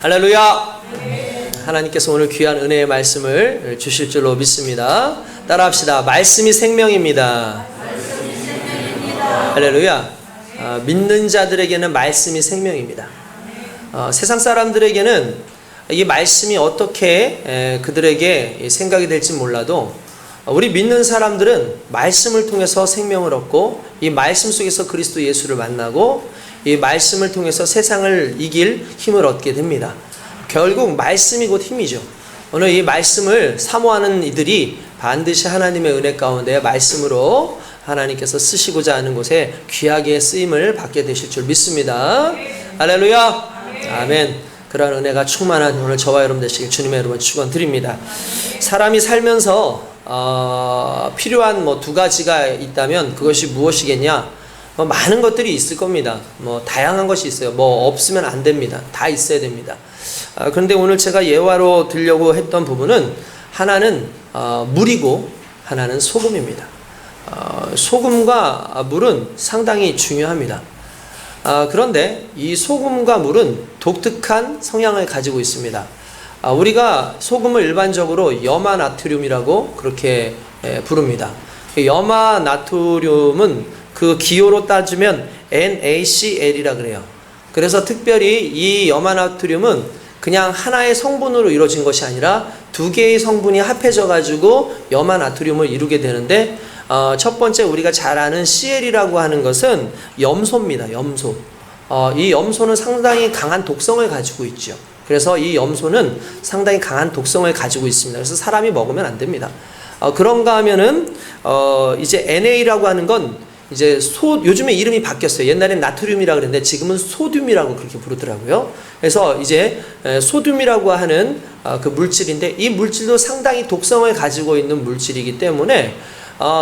할렐루야. 하나님께서 오늘 귀한 은혜의 말씀을 주실 줄로 믿습니다. 따라합시다. 말씀이 생명입니다. 할렐루야. 믿는 자들에게는 말씀이 생명입니다. 세상 사람들에게는 이 말씀이 어떻게 그들에게 생각이 될지 몰라도 우리 믿는 사람들은 말씀을 통해서 생명을 얻고 이 말씀 속에서 그리스도 예수를 만나고 이 말씀을 통해서 세상을 이길 힘을 얻게 됩니다. 결국 말씀이 곧 힘이죠. 오늘 이 말씀을 사모하는 이들이 반드시 하나님의 은혜 가운데 말씀으로 하나님께서 쓰시고자 하는 곳에 귀하게 쓰임을 받게 되실 줄 믿습니다. 할렐루야. 아멘. 그런 은혜가 충만한 오늘 저와 여러분 되시길 주님의 이름으로 축원드립니다. 사람이 살면서 필요한 두 가지가 있다면 그것이 무엇이겠냐? 많은 것들이 있을 겁니다. 다양한 것이 있어요. 없으면 안 됩니다. 다 있어야 됩니다. 그런데 오늘 제가 예화로 들려고 했던 부분은 하나는 물이고 하나는 소금입니다. 소금과 물은 상당히 중요합니다. 그런데 이 소금과 물은 독특한 성향을 가지고 있습니다. 우리가 소금을 일반적으로 염화나트륨이라고 그렇게 부릅니다. 염화나트륨은 그 기호로 따지면 NaCl이라 그래요. 그래서 특별히 이 염화나트륨은 그냥 하나의 성분으로 이루어진 것이 아니라 두 개의 성분이 합해져 가지고 염화나트륨을 이루게 되는데 첫 번째 우리가 잘 아는 Cl이라고 하는 것은 염소입니다. 염소. 이 염소는 상당히 강한 독성을 가지고 있죠. 그래서 이 염소는 상당히 강한 독성을 가지고 있습니다. 그래서 사람이 먹으면 안 됩니다. 그런가 하면은 이제 Na라고 하는 건 이제 요즘에 이름이 바뀌었어요. 옛날엔 나트륨이라고 그랬는데 지금은 소듐이라고 그렇게 부르더라고요. 그래서 이제 소듐이라고 하는 그 물질인데 이 물질도 상당히 독성을 가지고 있는 물질이기 때문에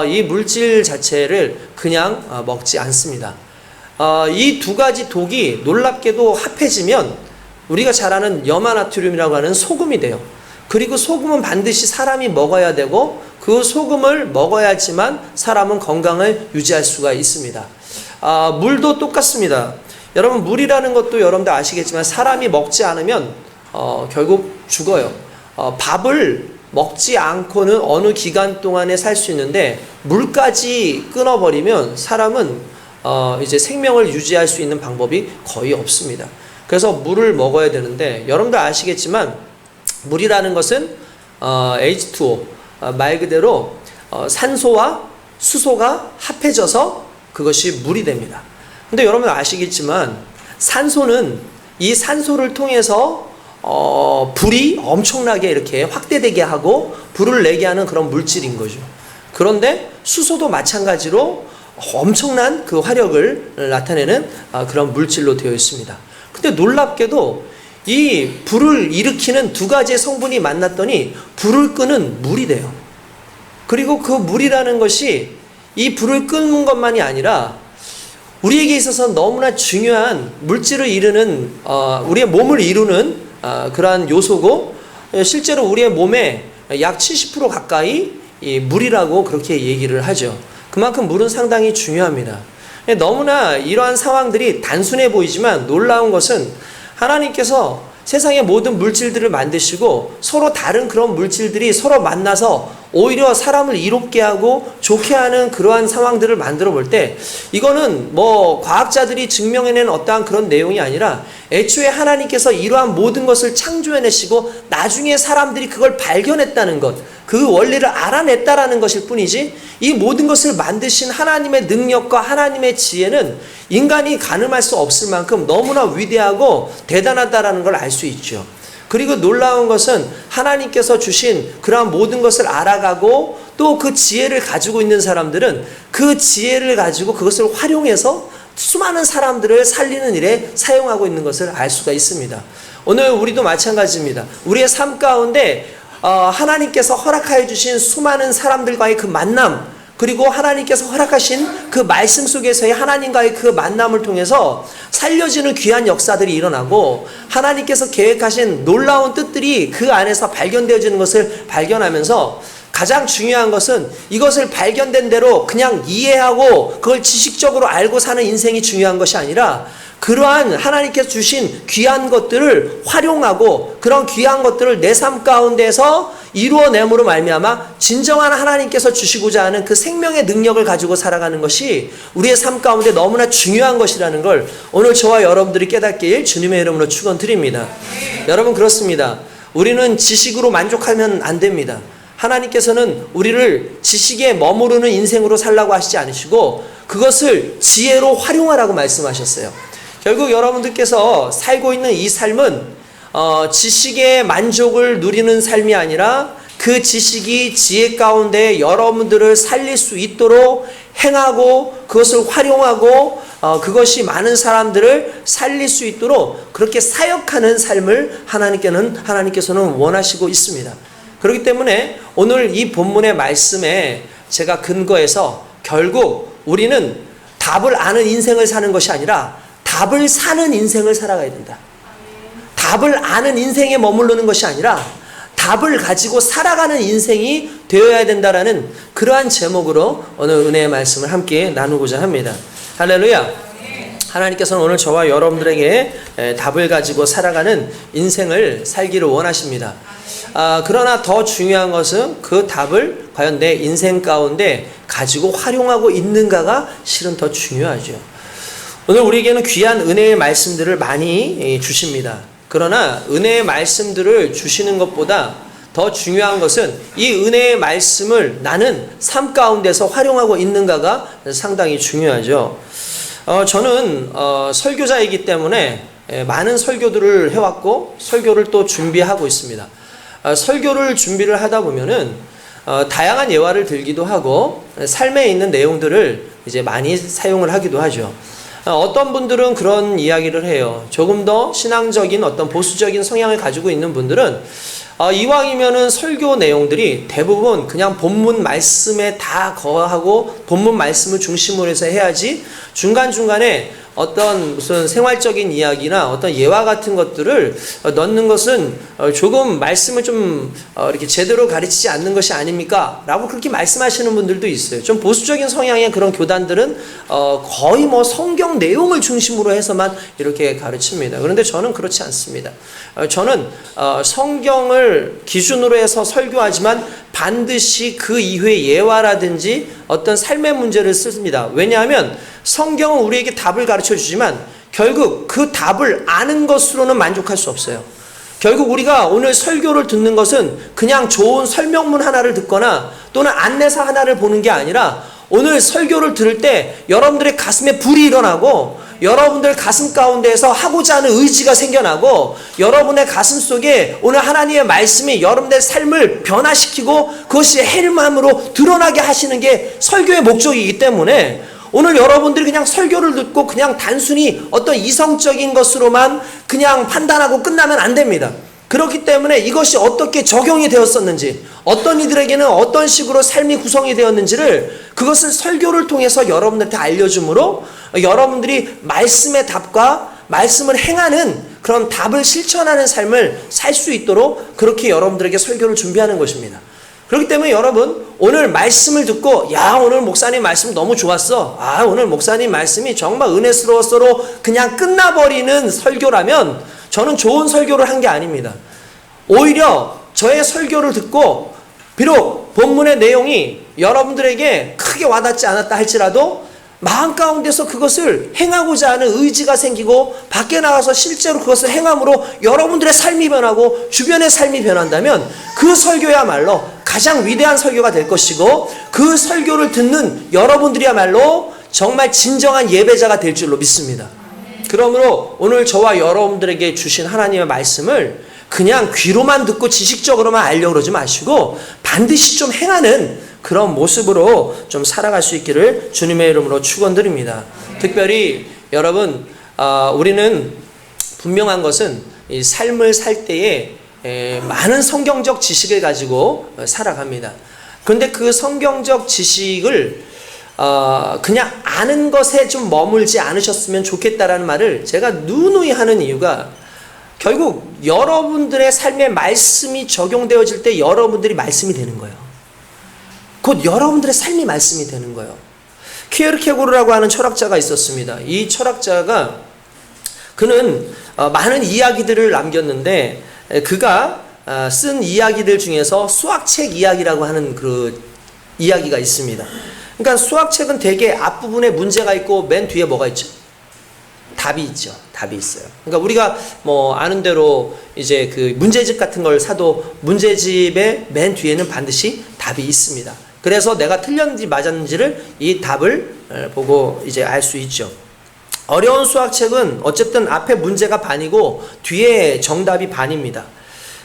이 물질 자체를 그냥 먹지 않습니다. 이 두 가지 독이 놀랍게도 합해지면 우리가 잘 아는 염화나트륨이라고 하는 소금이 돼요. 그리고 소금은 반드시 사람이 먹어야 되고 그 소금을 먹어야지만 사람은 건강을 유지할 수가 있습니다. 물도 똑같습니다. 여러분 물이라는 것도 여러분들 아시겠지만 사람이 먹지 않으면 결국 죽어요. 밥을 먹지 않고는 어느 기간 동안에 살 수 있는데 물까지 끊어버리면 사람은 이제 생명을 유지할 수 있는 방법이 거의 없습니다. 그래서 물을 먹어야 되는데 여러분들 아시겠지만 물이라는 것은 H2O 말 그대로 산소와 수소가 합해져서 그것이 물이 됩니다. 근데 여러분 아시겠지만 산소는 이 산소를 통해서 불이 엄청나게 이렇게 확대되게 하고 불을 내게 하는 그런 물질인 거죠. 그런데 수소도 마찬가지로 엄청난 그 화력을 나타내는 그런 물질로 되어 있습니다. 근데 놀랍게도 이 불을 일으키는 두 가지의 성분이 만났더니 불을 끄는 물이 돼요. 그리고 그 물이라는 것이 이 불을 끄는 것만이 아니라 우리에게 있어서 너무나 중요한 물질을 이루는 우리의 몸을 이루는 그러한 요소고 실제로 우리의 몸에 약 70% 가까이 이 물이라고 그렇게 얘기를 하죠. 그만큼 물은 상당히 중요합니다. 너무나 이러한 상황들이 단순해 보이지만 놀라운 것은 하나님께서 세상의 모든 물질들을 만드시고 서로 다른 그런 물질들이 서로 만나서 오히려 사람을 이롭게 하고 좋게 하는 그러한 상황들을 만들어 볼 때 이거는 과학자들이 증명해낸 어떠한 그런 내용이 아니라 애초에 하나님께서 이러한 모든 것을 창조해내시고 나중에 사람들이 그걸 발견했다는 것, 그 원리를 알아냈다라는 것일 뿐이지 이 모든 것을 만드신 하나님의 능력과 하나님의 지혜는 인간이 가늠할 수 없을 만큼 너무나 위대하고 대단하다라는 걸 알 수 있죠. 그리고 놀라운 것은 하나님께서 주신 그러한 모든 것을 알아가고 또 그 지혜를 가지고 있는 사람들은 그 지혜를 가지고 그것을 활용해서 수많은 사람들을 살리는 일에 사용하고 있는 것을 알 수가 있습니다. 오늘 우리도 마찬가지입니다. 우리의 삶 가운데 하나님께서 허락하여 주신 수많은 사람들과의 그 만남, 그리고 하나님께서 허락하신 그 말씀 속에서의 하나님과의 그 만남을 통해서 살려지는 귀한 역사들이 일어나고 하나님께서 계획하신 놀라운 뜻들이 그 안에서 발견되어지는 것을 발견하면서 가장 중요한 것은 이것을 발견된 대로 그냥 이해하고 그걸 지식적으로 알고 사는 인생이 중요한 것이 아니라 그러한 하나님께서 주신 귀한 것들을 활용하고 그런 귀한 것들을 내 삶 가운데서 이루어냄으로 말미암아 진정한 하나님께서 주시고자 하는 그 생명의 능력을 가지고 살아가는 것이 우리의 삶 가운데 너무나 중요한 것이라는 걸 오늘 저와 여러분들이 깨닫길 주님의 이름으로 축원드립니다. 여러분, 그렇습니다. 우리는 지식으로 만족하면 안 됩니다. 하나님께서는 우리를 지식에 머무르는 인생으로 살라고 하시지 않으시고 그것을 지혜로 활용하라고 말씀하셨어요. 결국 여러분들께서 살고 있는 이 삶은 지식의 만족을 누리는 삶이 아니라 그 지식이 지혜 가운데 여러분들을 살릴 수 있도록 행하고 그것을 활용하고 그것이 많은 사람들을 살릴 수 있도록 그렇게 사역하는 삶을 하나님께서는 원하시고 있습니다. 그렇기 때문에 오늘 이 본문의 말씀에 제가 근거해서 결국 우리는 답을 아는 인생을 사는 것이 아니라 답을 사는 인생을 살아가야 된다. 답을 아는 인생에 머무르는 것이 아니라 답을 가지고 살아가는 인생이 되어야 된다라는 그러한 제목으로 오늘 은혜의 말씀을 함께 나누고자 합니다. 할렐루야. 하나님께서는 오늘 저와 여러분들에게 답을 가지고 살아가는 인생을 살기를 원하십니다. 그러나 더 중요한 것은 그 답을 과연 내 인생 가운데 가지고 활용하고 있는가가 실은 더 중요하죠. 오늘 우리에게는 귀한 은혜의 말씀들을 많이 주십니다. 그러나 은혜의 말씀들을 주시는 것보다 더 중요한 것은 이 은혜의 말씀을 나는 삶 가운데서 활용하고 있는가가 상당히 중요하죠. 저는 설교자이기 때문에 많은 설교들을 해왔고 설교를 또 준비하고 있습니다. 설교를 준비를 하다 보면은 다양한 예화를 들기도 하고 삶에 있는 내용들을 이제 많이 사용을 하기도 하죠. 어떤 분들은 그런 이야기를 해요. 조금 더 신앙적인 어떤 보수적인 성향을 가지고 있는 분들은 이왕이면은 설교 내용들이 대부분 그냥 본문 말씀에 다 거하고 본문 말씀을 중심으로 해서 해야지 중간중간에 어떤 무슨 생활적인 이야기나 어떤 예화 같은 것들을 넣는 것은 조금 말씀을 좀 이렇게 제대로 가르치지 않는 것이 아닙니까? 라고 그렇게 말씀하시는 분들도 있어요. 좀 보수적인 성향의 그런 교단들은 거의 뭐 성경 내용을 중심으로 해서만 이렇게 가르칩니다. 그런데 저는 그렇지 않습니다. 저는 성경을 기준으로 해서 설교하지만 반드시 그 이후의 예화라든지 어떤 삶의 문제를 씁니다. 왜냐하면 성경은 우리에게 답을 가르쳐 주지만 결국 그 답을 아는 것으로는 만족할 수 없어요. 결국 우리가 오늘 설교를 듣는 것은 그냥 좋은 설명문 하나를 듣거나 또는 안내사 하나를 보는 게 아니라 오늘 설교를 들을 때 여러분들의 가슴에 불이 일어나고 여러분들 가슴 가운데에서 하고자 하는 의지가 생겨나고 여러분의 가슴 속에 오늘 하나님의 말씀이 여러분의 삶을 변화시키고 그것이 헬마음으로 드러나게 하시는 게 설교의 목적이기 때문에 오늘 여러분들이 그냥 설교를 듣고 그냥 단순히 어떤 이성적인 것으로만 그냥 판단하고 끝나면 안 됩니다. 그렇기 때문에 이것이 어떻게 적용이 되었었는지 어떤 이들에게는 어떤 식으로 삶이 구성이 되었는지를 그것을 설교를 통해서 여러분들한테 알려줌으로 여러분들이 말씀의 답과 말씀을 행하는 그런 답을 실천하는 삶을 살 수 있도록 그렇게 여러분들에게 설교를 준비하는 것입니다. 그렇기 때문에 여러분 오늘 말씀을 듣고 야 오늘 목사님 말씀 너무 좋았어. 오늘 목사님 말씀이 정말 은혜스러웠어로 그냥 끝나버리는 설교라면 저는 좋은 설교를 한 게 아닙니다. 오히려 저의 설교를 듣고 비록 본문의 내용이 여러분들에게 크게 와닿지 않았다 할지라도 마음 가운데서 그것을 행하고자 하는 의지가 생기고 밖에 나가서 실제로 그것을 행함으로 여러분들의 삶이 변하고 주변의 삶이 변한다면 그 설교야말로 가장 위대한 설교가 될 것이고 그 설교를 듣는 여러분들이야말로 정말 진정한 예배자가 될 줄로 믿습니다. 그러므로 오늘 저와 여러분들에게 주신 하나님의 말씀을 그냥 귀로만 듣고 지식적으로만 알려고 그러지 마시고 반드시 좀 행하는 그런 모습으로 좀 살아갈 수 있기를 주님의 이름으로 축원드립니다. 특별히 여러분 우리는 분명한 것은 이 삶을 살 때에 많은 성경적 지식을 가지고 살아갑니다. 그런데 그 성경적 지식을 그냥 아는 것에 좀 머물지 않으셨으면 좋겠다라는 말을 제가 누누이 하는 이유가 결국 여러분들의 삶에 말씀이 적용되어질 때 여러분들이 말씀이 되는 거예요. 곧 여러분들의 삶이 말씀이 되는 거예요. 키에르케고르라고 하는 철학자가 있었습니다. 이 철학자가 그는 많은 이야기들을 남겼는데 그가 쓴 이야기들 중에서 수학책 이야기라고 하는 그 이야기가 있습니다. 그러니까 수학책은 대개 앞부분에 문제가 있고 맨 뒤에 뭐가 있죠? 답이 있죠. 답이 있어요. 그러니까 우리가 뭐 아는 대로 이제 그 문제집 같은 걸 사도 문제집의 맨 뒤에는 반드시 답이 있습니다. 그래서 내가 틀렸는지 맞았는지를 이 답을 보고 이제 알 수 있죠. 어려운 수학책은 어쨌든 앞에 문제가 반이고 뒤에 정답이 반입니다.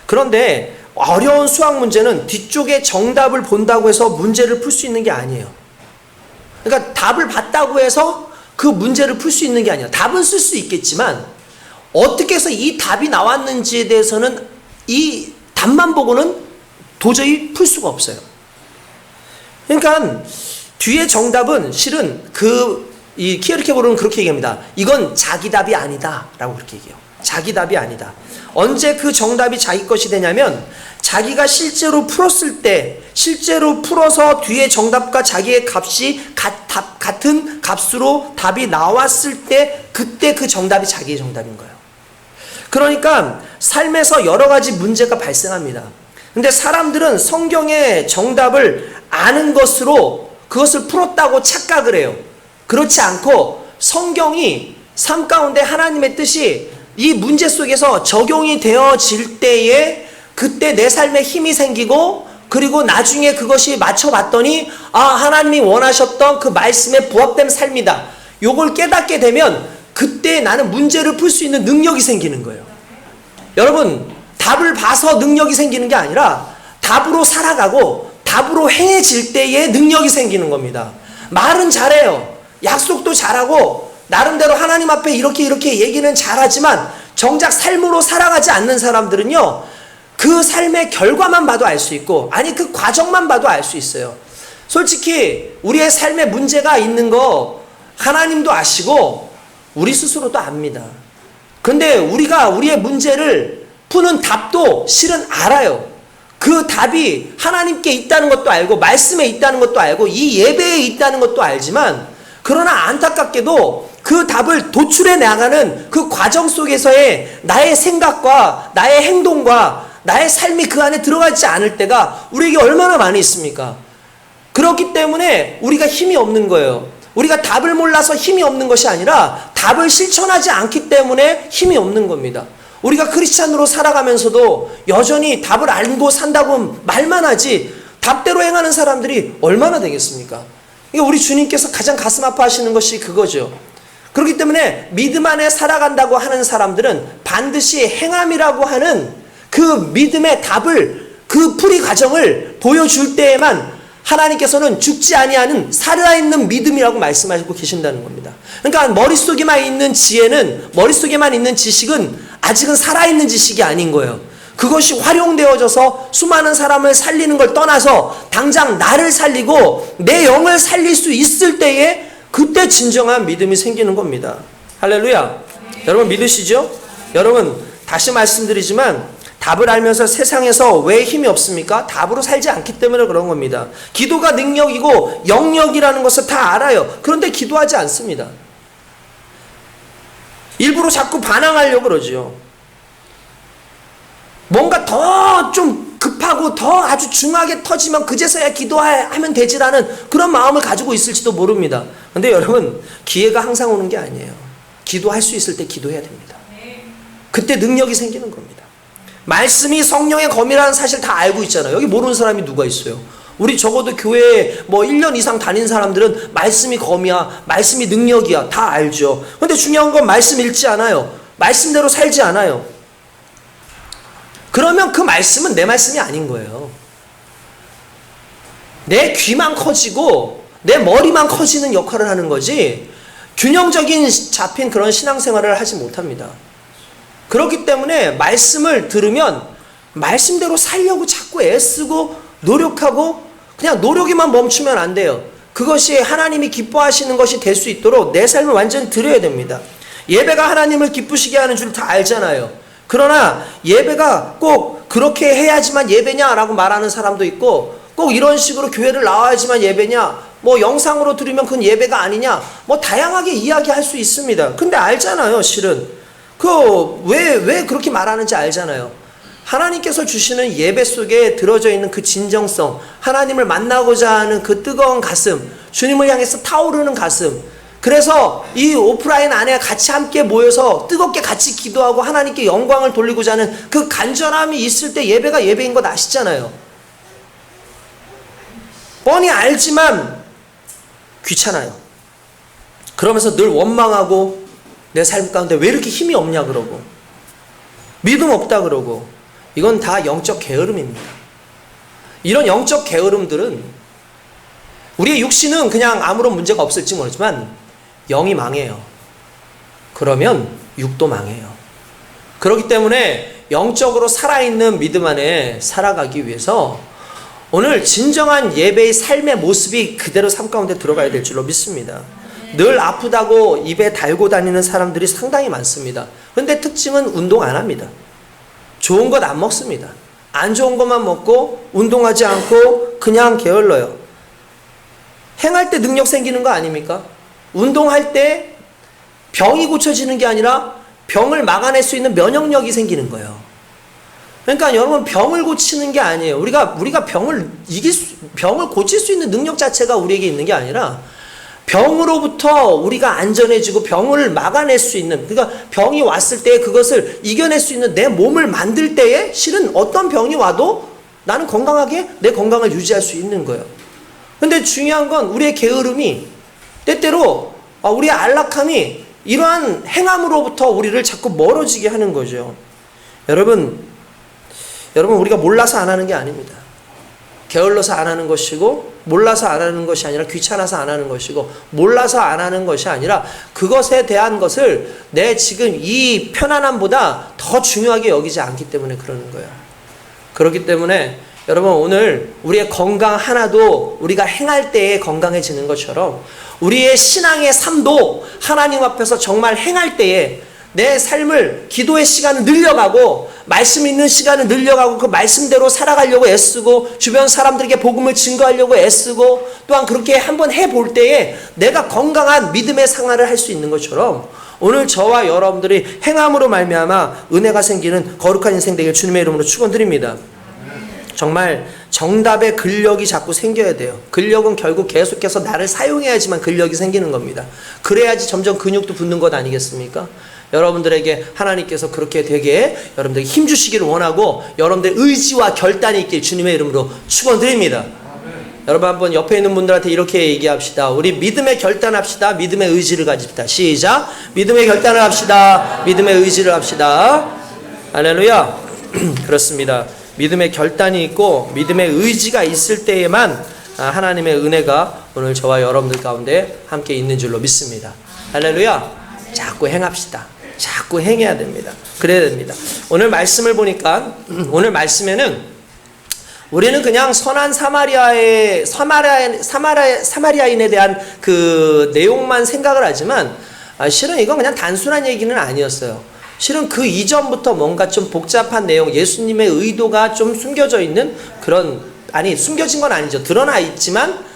그런데 어려운 수학 문제는 뒤쪽에 정답을 본다고 해서 문제를 풀 수 있는 게 아니에요. 그러니까 답을 봤다고 해서 그 문제를 풀 수 있는 게 아니야. 답은 쓸 수 있겠지만 어떻게 해서 이 답이 나왔는지에 대해서는 이 답만 보고는 도저히 풀 수가 없어요. 그러니까 뒤에 정답은 실은 이 키에르케고르는 그렇게 얘기합니다. 이건 자기 답이 아니다 라고 그렇게 얘기해요. 자기 답이 아니다. 언제 그 정답이 자기 것이 되냐면 자기가 실제로 풀었을 때, 실제로 풀어서 뒤에 정답과 자기의 값이 같은 값으로 답이 나왔을 때 그때 그 정답이 자기의 정답인 거예요. 그러니까 삶에서 여러 가지 문제가 발생합니다. 근데 사람들은 성경의 정답을 아는 것으로 그것을 풀었다고 착각을 해요. 그렇지 않고 성경이 삶 가운데 하나님의 뜻이 이 문제 속에서 적용이 되어질 때에 그때 내 삶에 힘이 생기고 그리고 나중에 그것이 맞춰봤더니 하나님이 원하셨던 그 말씀에 부합된 삶이다. 요걸 깨닫게 되면 그때 나는 문제를 풀 수 있는 능력이 생기는 거예요. 여러분, 답을 봐서 능력이 생기는 게 아니라 답으로 살아가고 답으로 행해질 때에 능력이 생기는 겁니다. 말은 잘해요. 약속도 잘하고 나름대로 하나님 앞에 이렇게 얘기는 잘하지만 정작 삶으로 살아가지 않는 사람들은요, 그 삶의 결과만 봐도 알 수 있고, 아니 그 과정만 봐도 알 수 있어요. 솔직히 우리의 삶에 문제가 있는 거 하나님도 아시고 우리 스스로도 압니다. 근데 우리가 우리의 문제를 푸는 답도 실은 알아요. 그 답이 하나님께 있다는 것도 알고 말씀에 있다는 것도 알고 이 예배에 있다는 것도 알지만, 그러나 안타깝게도 그 답을 도출해 나가는 그 과정 속에서의 나의 생각과 나의 행동과 나의 삶이 그 안에 들어가지 않을 때가 우리에게 얼마나 많이 있습니까? 그렇기 때문에 우리가 힘이 없는 거예요. 우리가 답을 몰라서 힘이 없는 것이 아니라 답을 실천하지 않기 때문에 힘이 없는 겁니다. 우리가 크리스찬으로 살아가면서도 여전히 답을 알고 산다고 말만 하지 답대로 행하는 사람들이 얼마나 되겠습니까? 우리 주님께서 가장 가슴 아파하시는 것이 그거죠. 그렇기 때문에 믿음 안에 살아간다고 하는 사람들은 반드시 행함이라고 하는 그 믿음의 답을, 그 풀이 과정을 보여줄 때에만 하나님께서는 죽지 아니하는 살아있는 믿음이라고 말씀하시고 계신다는 겁니다. 그러니까 머릿속에만 있는 지혜는, 머릿속에만 있는 지식은 아직은 살아있는 지식이 아닌 거예요. 그것이 활용되어져서 수많은 사람을 살리는 걸 떠나서 당장 나를 살리고 내 영을 살릴 수 있을 때에 그때 진정한 믿음이 생기는 겁니다. 할렐루야. 여러분 믿으시죠? 여러분 다시 말씀드리지만 답을 알면서 세상에서 왜 힘이 없습니까? 답으로 살지 않기 때문에 그런 겁니다. 기도가 능력이고 영역이라는 것을 다 알아요. 그런데 기도하지 않습니다. 일부러 자꾸 반항하려고 그러죠. 뭔가 더 좀 급하고 더 아주 중하게 터지면 그제서야 기도하면 되지라는 그런 마음을 가지고 있을지도 모릅니다. 근데 여러분, 기회가 항상 오는 게 아니에요. 기도할 수 있을 때 기도해야 됩니다. 그때 능력이 생기는 겁니다. 말씀이 성령의 검이라는 사실 다 알고 있잖아요. 여기 모르는 사람이 누가 있어요? 우리 적어도 교회에 뭐 1년 이상 다닌 사람들은 말씀이 검이야, 말씀이 능력이야, 다 알죠. 근데 중요한 건 말씀 읽지 않아요. 말씀대로 살지 않아요. 그러면 그 말씀은 내 말씀이 아닌 거예요. 내 귀만 커지고 내 머리만 커지는 역할을 하는 거지 균형적인 잡힌 그런 신앙생활을 하지 못합니다. 그렇기 때문에 말씀을 들으면 말씀대로 살려고 자꾸 애쓰고 노력하고 그냥 노력에만 멈추면 안 돼요. 그것이 하나님이 기뻐하시는 것이 될 수 있도록 내 삶을 완전히 드려야 됩니다. 예배가 하나님을 기쁘시게 하는 줄 다 알잖아요. 그러나 예배가 꼭 그렇게 해야지만 예배냐라고 말하는 사람도 있고 꼭 이런 식으로 교회를 나와야지만 예배냐? 뭐 영상으로 드리면 그건 예배가 아니냐? 뭐 다양하게 이야기할 수 있습니다. 근데 알잖아요, 실은. 왜 그렇게 말하는지 알잖아요. 하나님께서 주시는 예배 속에 들어져 있는 그 진정성, 하나님을 만나고자 하는 그 뜨거운 가슴, 주님을 향해서 타오르는 가슴, 그래서 이 오프라인 안에 같이 함께 모여서 뜨겁게 같이 기도하고 하나님께 영광을 돌리고자 하는 그 간절함이 있을 때 예배가 예배인 것 아시잖아요. 뻔히 알지만 귀찮아요. 그러면서 늘 원망하고 내 삶 가운데 왜 이렇게 힘이 없냐 그러고 믿음 없다 그러고 이건 다 영적 게으름입니다. 이런 영적 게으름들은 우리의 육신은 그냥 아무런 문제가 없을지 모르지만 영이 망해요. 그러면 육도 망해요. 그렇기 때문에 영적으로 살아있는 믿음 안에 살아가기 위해서 오늘 진정한 예배의 삶의 모습이 그대로 삶 가운데 들어가야 될 줄로 믿습니다. 늘 아프다고 입에 달고 다니는 사람들이 상당히 많습니다. 그런데 특징은 운동 안 합니다. 좋은 것 안 먹습니다. 안 좋은 것만 먹고 운동하지 않고 그냥 게을러요. 행할 때 능력 생기는 거 아닙니까? 운동할 때 병이 고쳐지는 게 아니라 병을 막아낼 수 있는 면역력이 생기는 거예요. 그러니까 여러분 병을 고치는 게 아니에요. 우리가 병을 고칠 수 있는 능력 자체가 우리에게 있는 게 아니라 병으로부터 우리가 안전해지고 병을 막아낼 수 있는, 그러니까 병이 왔을 때 그것을 이겨낼 수 있는 내 몸을 만들 때에 실은 어떤 병이 와도 나는 건강하게 내 건강을 유지할 수 있는 거예요. 근데 중요한 건 우리의 게으름이 때때로 우리의 안락함이 이러한 행함으로부터 우리를 자꾸 멀어지게 하는 거죠. 여러분 우리가 몰라서 안 하는 게 아닙니다. 게을러서 안 하는 것이고 몰라서 안 하는 것이 아니라 귀찮아서 안 하는 것이고 몰라서 안 하는 것이 아니라 그것에 대한 것을 내 지금 이 편안함보다 더 중요하게 여기지 않기 때문에 그러는 거예요. 그렇기 때문에 여러분 오늘 우리의 건강 하나도 우리가 행할 때에 건강해지는 것처럼 우리의 신앙의 삶도 하나님 앞에서 정말 행할 때에 내 삶을 기도의 시간을 늘려가고 말씀 있는 시간을 늘려가고 그 말씀대로 살아가려고 애쓰고 주변 사람들에게 복음을 증거하려고 애쓰고 또한 그렇게 한번 해볼 때에 내가 건강한 믿음의 생활을 할 수 있는 것처럼 오늘 저와 여러분들이 행함으로 말미암아 은혜가 생기는 거룩한 인생 되길 주님의 이름으로 축원드립니다. 정말 정답의 근력이 자꾸 생겨야 돼요. 근력은 결국 계속해서 나를 사용해야지만 근력이 생기는 겁니다. 그래야지 점점 근육도 붙는 것 아니겠습니까? 여러분들에게 하나님께서 그렇게 되게 여러분들에게 힘 주시기를 원하고 여러분들의 의지와 결단이 있길 주님의 이름으로 축원드립니다. 여러분 한번 옆에 있는 분들한테 이렇게 얘기합시다. 우리 믿음의 결단합시다. 믿음의 의지를 가집시다. 시작. 믿음의 결단을 합시다. 믿음의 의지를 합시다. 할렐루야. 그렇습니다. 믿음의 결단이 있고 믿음의 의지가 있을 때에만 하나님의 은혜가 오늘 저와 여러분들 가운데 함께 있는 줄로 믿습니다. 할렐루야. 자꾸 행합시다. 자꾸 행해야 됩니다. 그래야 됩니다. 오늘 말씀을 보니까 오늘 말씀에는 우리는 그냥 선한 사마리아인에 대한 그 내용만 생각을 하지만 실은 이건 그냥 단순한 얘기는 아니었어요. 실은 그 이전부터 뭔가 좀 복잡한 내용, 예수님의 의도가 좀 숨겨져 있는 그런, 숨겨진 건 아니죠. 드러나 있지만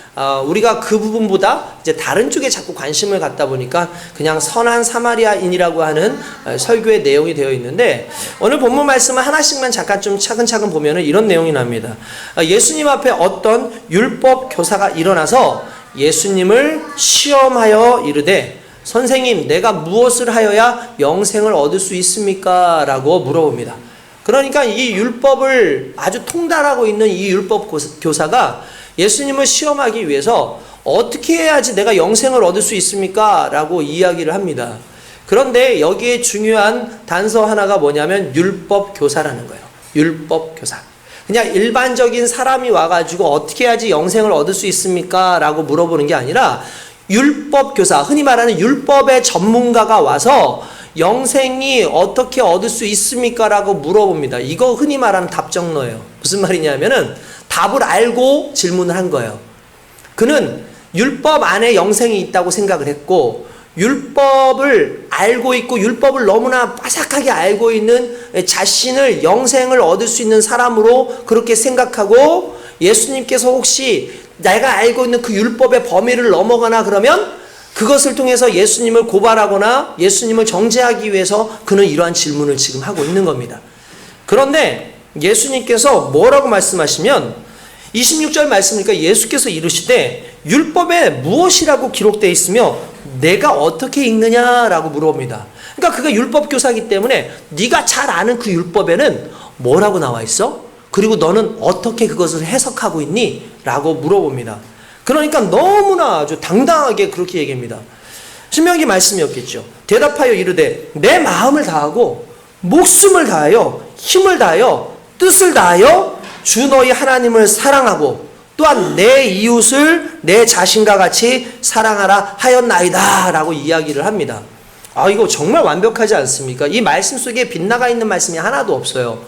우리가 그 부분보다 이제 다른 쪽에 자꾸 관심을 갖다 보니까 그냥 선한 사마리아인이라고 하는 설교의 내용이 되어 있는데 오늘 본문 말씀을 하나씩만 잠깐 좀 차근차근 보면은 이런 내용이 납니다. 예수님 앞에 어떤 율법 교사가 일어나서 예수님을 시험하여 이르되 선생님, 내가 무엇을 하여야 영생을 얻을 수 있습니까? 라고 물어봅니다. 그러니까 이 율법을 아주 통달하고 있는 이 율법 교사가 예수님을 시험하기 위해서 어떻게 해야지 내가 영생을 얻을 수 있습니까? 라고 이야기를 합니다. 그런데 여기에 중요한 단서 하나가 뭐냐면 율법 교사라는 거예요. 율법 교사. 그냥 일반적인 사람이 와가지고 어떻게 해야지 영생을 얻을 수 있습니까? 라고 물어보는 게 아니라 율법 교사, 흔히 말하는 율법의 전문가가 와서 영생이 어떻게 얻을 수 있습니까? 라고 물어봅니다. 이거 흔히 말하는 답정너예요. 무슨 말이냐면은 답을 알고 질문을 한 거예요. 그는 율법 안에 영생이 있다고 생각을 했고 율법을 알고 있고 율법을 너무나 빠삭하게 알고 있는 자신을 영생을 얻을 수 있는 사람으로 그렇게 생각하고 예수님께서 혹시 내가 알고 있는 그 율법의 범위를 넘어가나 그러면 그것을 통해서 예수님을 고발하거나 예수님을 정죄하기 위해서 그는 이러한 질문을 지금 하고 있는 겁니다. 그런데 예수님께서 뭐라고 말씀하시면 26절 말씀이니까 예수께서 이르시되 율법에 무엇이라고 기록되어 있으며 내가 어떻게 읽느냐라고 물어봅니다. 그러니까 그가 율법 교사이기 때문에 네가 잘 아는 그 율법에는 뭐라고 나와 있어? 그리고 너는 어떻게 그것을 해석하고 있니? 라고 물어봅니다. 그러니까 너무나 아주 당당하게 그렇게 얘기합니다. 신명기 말씀이었겠죠. 대답하여 이르되 내 마음을 다하고 목숨을 다하여 힘을 다하여 뜻을 다하여 주 너희 하나님을 사랑하고 또한 내 이웃을 내 자신과 같이 사랑하라 하였나이다 라고 이야기를 합니다. 이거 정말 완벽하지 않습니까? 이 말씀 속에 빗나가 있는 말씀이 하나도 없어요.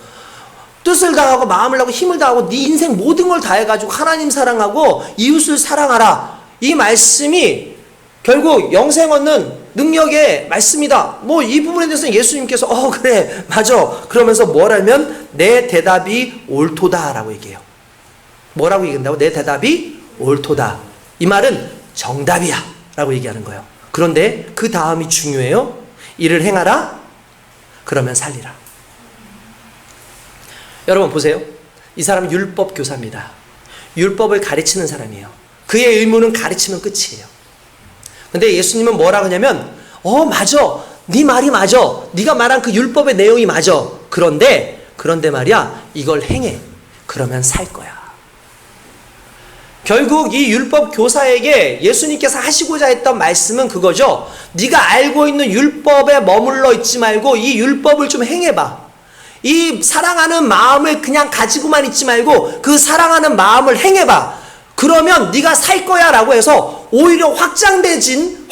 뜻을 다하고 마음을 다하고 힘을 다하고 네 인생 모든 걸 다해가지고 하나님 사랑하고 이웃을 사랑하라. 이 말씀이 결국 영생 얻는 능력의 말씀이다. 뭐 이 부분에 대해서는 예수님께서 그래 맞아 그러면서 뭐라면 내 대답이 옳도다 라고 얘기해요. 뭐라고 얘기한다고? 내 대답이 옳도다. 이 말은 정답이야 라고 얘기하는 거예요. 그런데 그 다음이 중요해요. 이를 행하라 그러면 살리라. 여러분 보세요. 이 사람은 율법 교사입니다. 율법을 가르치는 사람이에요. 그의 의무는 가르치면 끝이에요. 근데 예수님은 뭐라고 하냐면 맞아. 네 말이 맞아. 네가 말한 그 율법의 내용이 맞아. 그런데 말이야 이걸 행해. 그러면 살 거야. 결국 이 율법 교사에게 예수님께서 하시고자 했던 말씀은 그거죠. 네가 알고 있는 율법에 머물러 있지 말고 이 율법을 좀 행해봐. 이 사랑하는 마음을 그냥 가지고만 있지 말고 그 사랑하는 마음을 행해봐. 그러면 네가 살 거야 라고 해서 오히려 확장되어진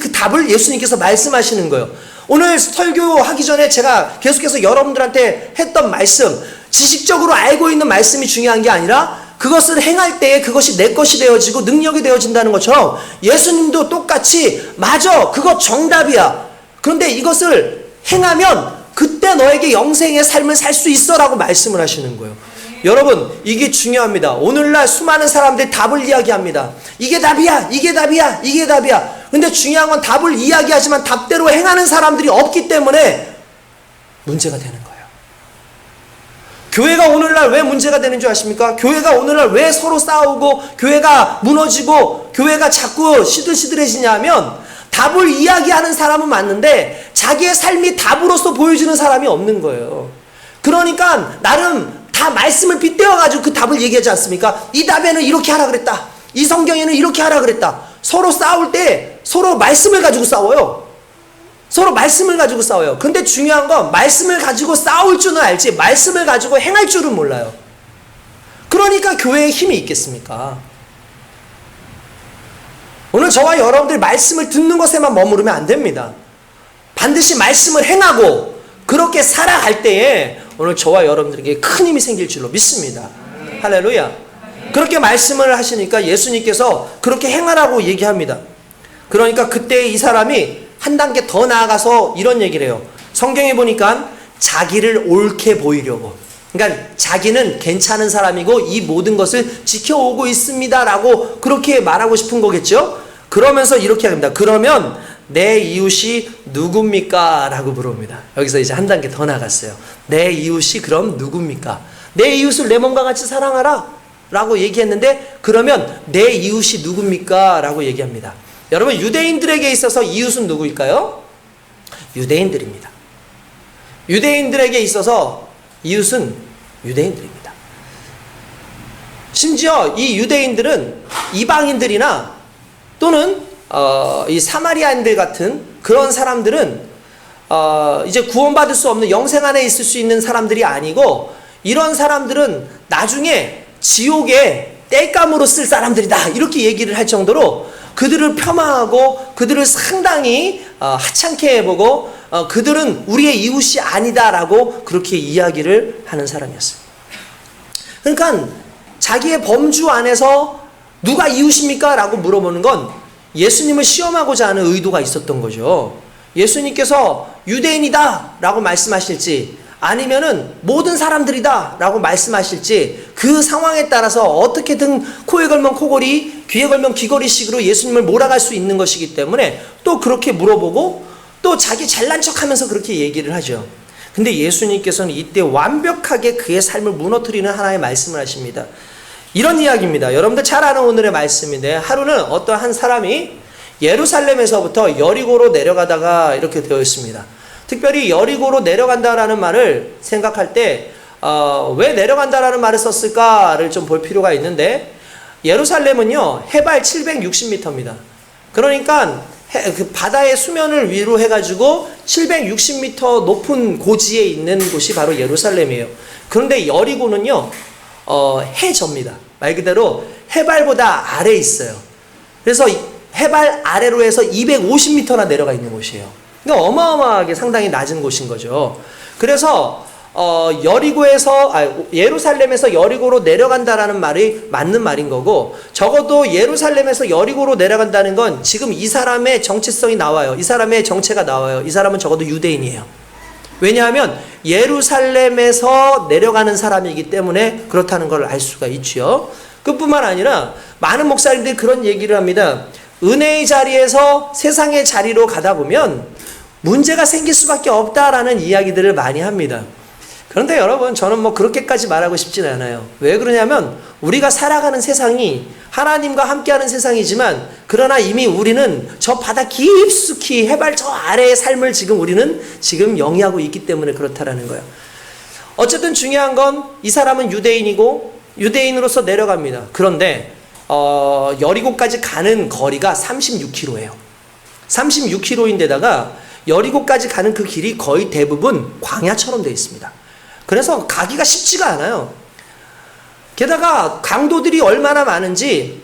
그 답을 예수님께서 말씀하시는 거예요. 오늘 설교하기 전에 제가 계속해서 여러분들한테 했던 말씀, 지식적으로 알고 있는 말씀이 중요한 게 아니라 그것을 행할 때에 그것이 내 것이 되어지고 능력이 되어진다는 것처럼 예수님도 똑같이 맞아 그거 정답이야. 그런데 이것을 행하면 그때 너에게 영생의 삶을 살 수 있어 라고 말씀을 하시는 거예요. 여러분 이게 중요합니다. 오늘날 수많은 사람들이 답을 이야기합니다. 이게 답이야 이게 답이야 이게 답이야. 근데 중요한 건 답을 이야기하지만 답대로 행하는 사람들이 없기 때문에 문제가 되는 거예요. 교회가 오늘날 왜 문제가 되는 줄 아십니까? 교회가 오늘날 왜 서로 싸우고 교회가 무너지고 교회가 자꾸 시들시들해지냐면 답을 이야기하는 사람은 맞는데 자기의 삶이 답으로서 보여지는 사람이 없는 거예요. 그러니까 나름 다 말씀을 빗대어가지고 그 답을 얘기하지 않습니까? 이 답에는 이렇게 하라 그랬다. 이 성경에는 이렇게 하라 그랬다. 서로 싸울 때 서로 말씀을 가지고 싸워요. 서로 말씀을 가지고 싸워요. 근데 중요한 건 말씀을 가지고 싸울 줄은 알지 말씀을 가지고 행할 줄은 몰라요. 그러니까 교회에 힘이 있겠습니까? 오늘 저와 여러분들이 말씀을 듣는 것에만 머무르면 안 됩니다. 반드시 말씀을 행하고 그렇게 살아갈 때에 오늘 저와 여러분들에게 큰 힘이 생길 줄로 믿습니다. 할렐루야. 그렇게 말씀을 하시니까 예수님께서 그렇게 행하라고 얘기합니다. 그러니까 그때 이 사람이 한 단계 더 나아가서 이런 얘기를 해요. 성경에 보니까 자기를 옳게 보이려고, 그러니까 자기는 괜찮은 사람이고 이 모든 것을 지켜오고 있습니다 라고 그렇게 말하고 싶은 거겠죠. 그러면서 이렇게 합니다. 그러면 내 이웃이 누굽니까? 라고 물어봅니다. 여기서 이제 한 단계 더 나갔어요. 내 이웃이 그럼 누굽니까? 내 이웃을 내 몸과 같이 사랑하라 라고 얘기했는데 그러면 내 이웃이 누굽니까? 라고 얘기합니다. 여러분 유대인들에게 있어서 이웃은 누구일까요? 유대인들입니다. 유대인들에게 있어서 이웃은 유대인들입니다. 심지어 이 유대인들은 이방인들이나 또는 이 사마리아인들 같은 그런 사람들은 이제 구원받을 수 없는 영생 안에 있을 수 있는 사람들이 아니고 이런 사람들은 나중에 지옥에 땔감으로 쓸 사람들이다 이렇게 얘기를 할 정도로 그들을 폄하하고 그들을 상당히 하찮게 해보고 그들은 우리의 이웃이 아니다라고 그렇게 이야기를 하는 사람이었어요. 그러니까 자기의 범주 안에서 누가 이웃입니까? 라고 물어보는 건 예수님을 시험하고자 하는 의도가 있었던 거죠. 예수님께서 유대인이다 라고 말씀하실지 아니면은 모든 사람들이다 라고 말씀하실지 그 상황에 따라서 어떻게든 코에 걸면 코걸이, 귀에 걸면 귀걸이식으로 예수님을 몰아갈 수 있는 것이기 때문에 또 그렇게 물어보고 또 자기 잘난 척하면서 그렇게 얘기를 하죠. 근데 예수님께서는 이때 완벽하게 그의 삶을 무너뜨리는 하나의 말씀을 하십니다. 이런 이야기입니다. 여러분들 잘 아는 오늘의 말씀인데, 하루는 어떤 한 사람이 예루살렘에서부터 여리고로 내려가다가 이렇게 되어 있습니다. 특별히 여리고로 내려간다라는 말을 생각할 때 왜 내려간다라는 말을 썼을까를 좀 볼 필요가 있는데, 예루살렘은요 해발 760m입니다. 그러니까 그 바다의 수면을 위로 해가지고 760m 높은 고지에 있는 곳이 바로 예루살렘이에요. 그런데 여리고는요 해저입니다. 말 그대로 해발보다 아래에 있어요. 그래서 해발 아래로 해서 250m나 내려가 있는 곳이에요. 그러니까 어마어마하게 상당히 낮은 곳인 거죠. 그래서 예루살렘에서 여리고로 내려간다라는 말이 맞는 말인 거고, 적어도 예루살렘에서 여리고로 내려간다는 건 지금 이 사람의 정체성이 나와요. 이 사람의 정체가 나와요. 이 사람은 적어도 유대인이에요. 왜냐하면 예루살렘에서 내려가는 사람이기 때문에 그렇다는 걸 알 수가 있죠. 그뿐만 아니라 많은 목사님들이 그런 얘기를 합니다. 은혜의 자리에서 세상의 자리로 가다 보면 문제가 생길 수밖에 없다라는 이야기들을 많이 합니다. 그런데 여러분, 저는 뭐 그렇게까지 말하고 싶지는 않아요. 왜 그러냐면 우리가 살아가는 세상이 하나님과 함께하는 세상이지만, 그러나 이미 우리는 저 바다 깊숙이 해발 저 아래의 삶을 우리는 지금 영위하고 있기 때문에 그렇다라는 거예요. 어쨌든 중요한 건 이 사람은 유대인이고 유대인으로서 내려갑니다. 그런데 여리고까지 가는 거리가 36km예요. 36km인데다가 여리고까지 가는 그 길이 거의 대부분 광야처럼 되어 있습니다. 그래서 가기가 쉽지가 않아요. 게다가 강도들이 얼마나 많은지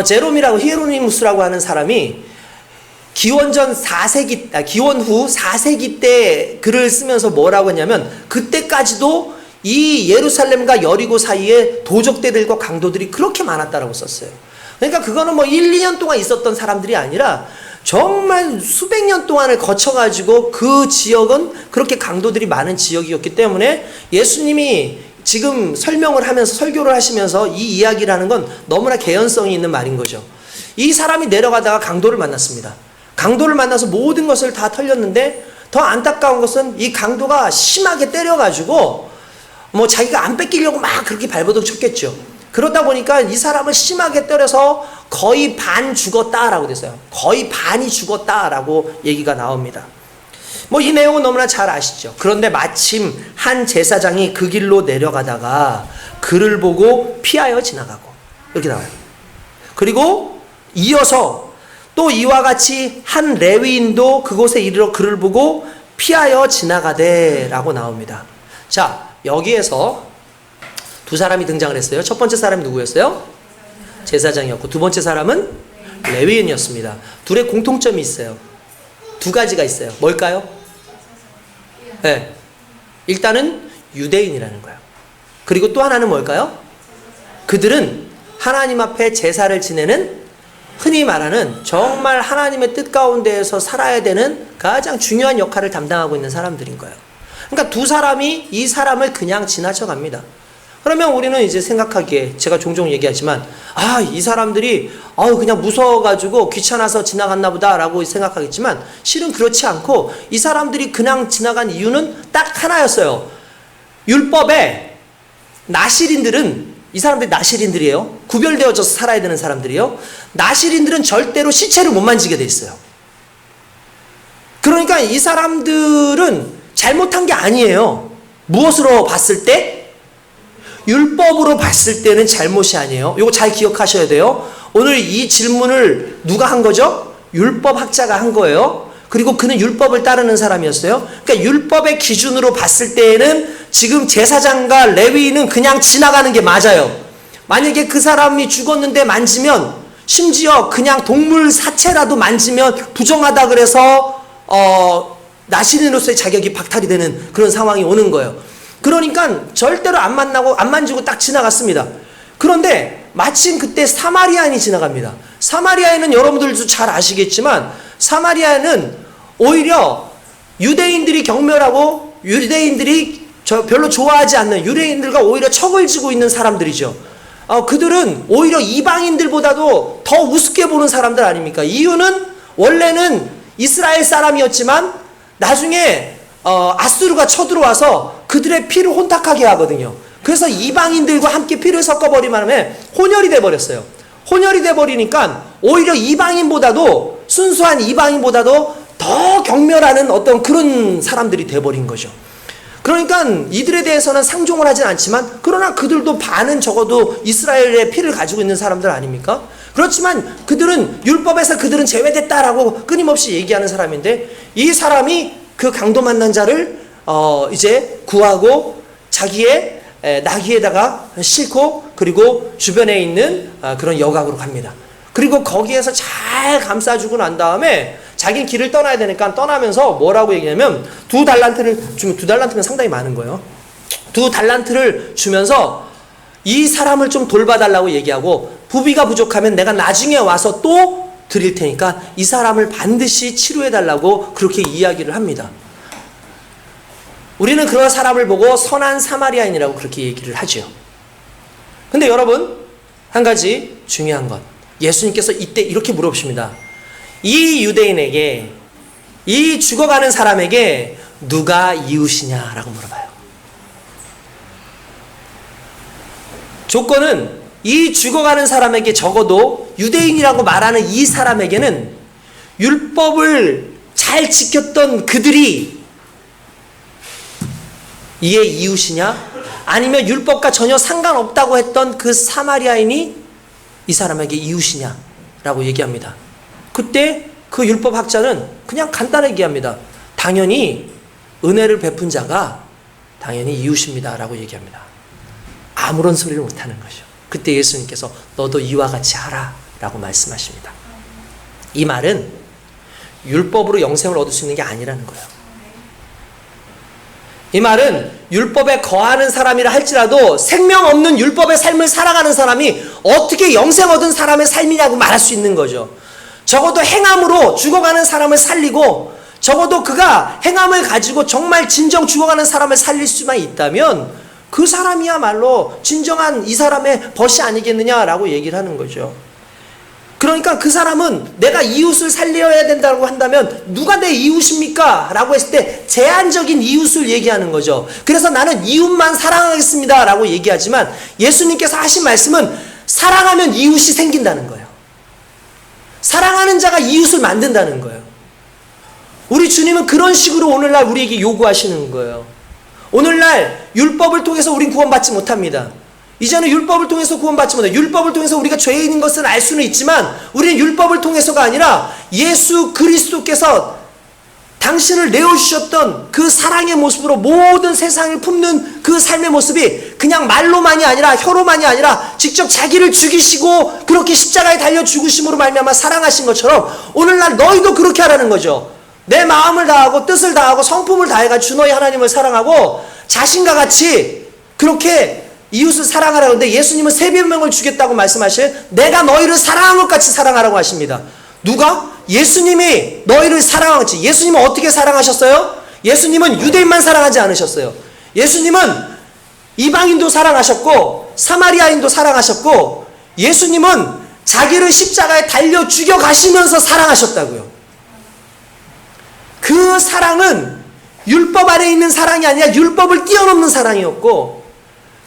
제롬이라고, 히에로니무스라고 하는 사람이 기원 후 4세기 때 글을 쓰면서 뭐라고 했냐면, 그때까지도 이 예루살렘과 여리고 사이에 도적대들과 강도들이 그렇게 많았다라고 썼어요. 그러니까 그거는 뭐 1, 2년 동안 있었던 사람들이 아니라 정말 수백 년 동안을 거쳐가지고 그 지역은 그렇게 강도들이 많은 지역이었기 때문에 예수님이 지금 설명을 하면서, 설교를 하시면서 이 이야기를 하는 건 너무나 개연성이 있는 말인 거죠. 이 사람이 내려가다가 강도를 만났습니다. 강도를 만나서 모든 것을 다 털렸는데, 더 안타까운 것은 이 강도가 심하게 때려가지고 뭐 자기가 안 뺏기려고 막 그렇게 발버둥 쳤겠죠. 그러다 보니까 이 사람을 심하게 때려서 거의 반 죽었다라고 됐어요. 거의 반이 죽었다라고 얘기가 나옵니다. 뭐 이 내용은 너무나 잘 아시죠. 그런데 마침 한 제사장이 그 길로 내려가다가 그를 보고 피하여 지나가고, 이렇게 나와요. 그리고 이어서 또 이와 같이 한 레위인도 그곳에 이르러 그를 보고 피하여 지나가되 라고 나옵니다. 자, 여기에서 두 사람이 등장을 했어요. 첫 번째 사람이 누구였어요? 제사장이었고, 두 번째 사람은 레위인이었습니다. 둘의 공통점이 있어요. 두 가지가 있어요. 뭘까요? 네. 일단은 유대인이라는 거예요. 그리고 또 하나는 뭘까요? 그들은 하나님 앞에 제사를 지내는, 흔히 말하는 정말 하나님의 뜻 가운데에서 살아야 되는 가장 중요한 역할을 담당하고 있는 사람들인 거예요. 그러니까 두 사람이 이 사람을 그냥 지나쳐 갑니다. 그러면 우리는 이제 생각하기에, 제가 종종 얘기하지만, 이 사람들이 그냥 무서워가지고 귀찮아서 지나갔나 보다라고 생각하겠지만, 실은 그렇지 않고 이 사람들이 그냥 지나간 이유는 딱 하나였어요. 율법에 나실인들은, 이 사람들이 나실인들이에요. 구별되어져서 살아야 되는 사람들이에요. 나실인들은 절대로 시체를 못 만지게 돼 있어요. 그러니까 이 사람들은 잘못한 게 아니에요. 무엇으로 봤을 때? 율법으로 봤을 때는 잘못이 아니에요. 이거 잘 기억하셔야 돼요. 오늘 이 질문을 누가 한 거죠? 율법학자가 한 거예요. 그리고 그는 율법을 따르는 사람이었어요. 그러니까 율법의 기준으로 봤을 때에는 지금 제사장과 레위인은 그냥 지나가는 게 맞아요. 만약에 그 사람이 죽었는데 만지면, 심지어 그냥 동물 사체라도 만지면 부정하다 그래서 나시린으로서의 자격이 박탈이 되는 그런 상황이 오는 거예요. 그러니까 절대로 안 만지고 딱 지나갔습니다. 그런데 마침 그때 사마리아인이 지나갑니다. 사마리아인은 여러분들도 잘 아시겠지만, 사마리아는 오히려 유대인들이 경멸하고 유대인들이 별로 좋아하지 않는 유대인들과 오히려 척을 지고 있는 사람들이죠. 그들은 오히려 이방인들보다도 더 우습게 보는 사람들 아닙니까? 이유는 원래는 이스라엘 사람이었지만 나중에 아수르가 쳐들어와서 그들의 피를 혼탁하게 하거든요. 그래서 이방인들과 함께 피를 섞어버리면 혼혈이 돼버렸어요. 혼혈이 돼버리니까 오히려 이방인보다도, 순수한 이방인보다도 더 경멸하는 어떤 그런 사람들이 돼버린 거죠. 그러니까 이들에 대해서는 상종을 하진 않지만, 그러나 그들도 반은 적어도 이스라엘의 피를 가지고 있는 사람들 아닙니까? 그렇지만 그들은 율법에서 그들은 제외됐다라고 끊임없이 얘기하는 사람인데, 이 사람이 그 강도 만난 자를 이제 구하고 자기의 나귀에다가 싣고, 그리고 주변에 있는 그런 여각으로 갑니다. 그리고 거기에서 잘 감싸주고 난 다음에 자기는 길을 떠나야 되니까 떠나면서 뭐라고 얘기하냐면, 2달란트를 주면, 2달란트면 상당히 많은 거예요. 2달란트를 주면서 이 사람을 좀 돌봐달라고 얘기하고, 부비가 부족하면 내가 나중에 와서 또 드릴 테니까 이 사람을 반드시 치료해달라고 그렇게 이야기를 합니다. 우리는 그런 사람을 보고 선한 사마리아인이라고 그렇게 얘기를 하죠. 근데 여러분, 한 가지 중요한 것, 예수님께서 이때 이렇게 물어보십니다. 이 유대인에게, 이 죽어가는 사람에게 누가 이웃이냐라고 물어봐요. 조건은 이 죽어가는 사람에게, 적어도 유대인이라고 말하는 이 사람에게는 율법을 잘 지켰던 그들이 이의 이웃이냐, 아니면 율법과 전혀 상관없다고 했던 그 사마리아인이 이 사람에게 이웃이냐라고 얘기합니다. 그때 그 율법학자는 그냥 간단하게 얘기합니다. 당연히 은혜를 베푼 자가 당연히 이웃입니다 라고 얘기합니다. 아무런 소리를 못하는 거죠. 그때 예수님께서 너도 이와 같이 하라 라고 말씀하십니다. 이 말은 율법으로 영생을 얻을 수 있는 게 아니라는 거예요. 이 말은 율법에 거하는 사람이라 할지라도 생명 없는 율법의 삶을 살아가는 사람이 어떻게 영생 얻은 사람의 삶이냐고 말할 수 있는 거죠. 적어도 행함으로 죽어가는 사람을 살리고, 적어도 그가 행함을 가지고 정말 진정 죽어가는 사람을 살릴 수만 있다면 그 사람이야말로 진정한 이 사람의 벗이 아니겠느냐라고 얘기를 하는 거죠. 그러니까 그 사람은 내가 이웃을 살려야 된다고 한다면 누가 내 이웃입니까? 라고 했을 때 제한적인 이웃을 얘기하는 거죠. 그래서 나는 이웃만 사랑하겠습니다 라고 얘기하지만, 예수님께서 하신 말씀은 사랑하면 이웃이 생긴다는 거예요. 사랑하는 자가 이웃을 만든다는 거예요. 우리 주님은 그런 식으로 오늘날 우리에게 요구하시는 거예요. 오늘날 율법을 통해서 우린 구원받지 못합니다. 이제는 율법을 통해서 구원받지 못해요. 율법을 통해서 우리가 죄인인 것을 알 수는 있지만, 우리는 율법을 통해서가 아니라 예수 그리스도께서 당신을 내어주셨던 그 사랑의 모습으로 모든 세상을 품는 그 삶의 모습이 그냥 말로만이 아니라, 혀로만이 아니라 직접 자기를 죽이시고 그렇게 십자가에 달려 죽으심으로 말미암아 사랑하신 것처럼 오늘날 너희도 그렇게 하라는 거죠. 내 마음을 다하고 뜻을 다하고 성품을 다해가지고 주 너희 하나님을 사랑하고 자신과 같이 그렇게 이웃을 사랑하라고 하는데, 예수님은 세 변명을 주겠다고 말씀하실, 내가 너희를 사랑한 것 같이 사랑하라고 하십니다. 누가? 예수님이 너희를 사랑한 것 같이. 예수님은 어떻게 사랑하셨어요? 예수님은 유대인만 사랑하지 않으셨어요. 예수님은 이방인도 사랑하셨고 사마리아인도 사랑하셨고, 예수님은 자기를 십자가에 달려 죽여 가시면서 사랑하셨다고요. 그 사랑은 율법 안에 있는 사랑이 아니라 율법을 뛰어넘는 사랑이었고,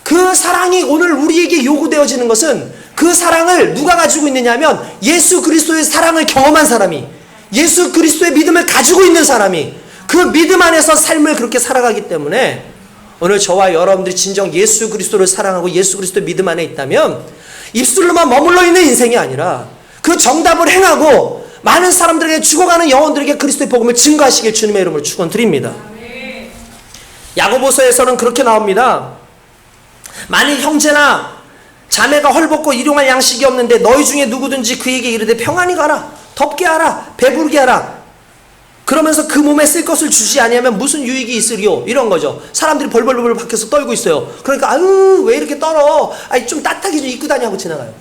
그 사랑이 오늘 우리에게 요구되어지는 것은, 그 사랑을 누가 가지고 있느냐 하면 예수 그리스도의 사랑을 경험한 사람이, 예수 그리스도의 믿음을 가지고 있는 사람이 그 믿음 안에서 삶을 그렇게 살아가기 때문에, 오늘 저와 여러분들이 진정 예수 그리스도를 사랑하고 예수 그리스도의 믿음 안에 있다면 입술로만 머물러 있는 인생이 아니라 그 정답을 행하고 많은 사람들에게, 죽어가는 영혼들에게 그리스도의 복음을 증거하시길 주님의 이름으로 축원드립니다. 야고보서에서는 그렇게 나옵니다. 만일 형제나 자매가 헐벗고 일용할 양식이 없는데 너희 중에 누구든지 그에게 이르되 평안히 가라, 덥게 하라, 배부르게 하라, 그러면서 그 몸에 쓸 것을 주지 아니하면 무슨 유익이 있으리요? 이런 거죠. 사람들이 벌벌벌 밖에서 떨고 있어요. 그러니까 아유 왜 이렇게 떨어? 아니 좀 따뜻하게 좀 입고 다니고 지나가요.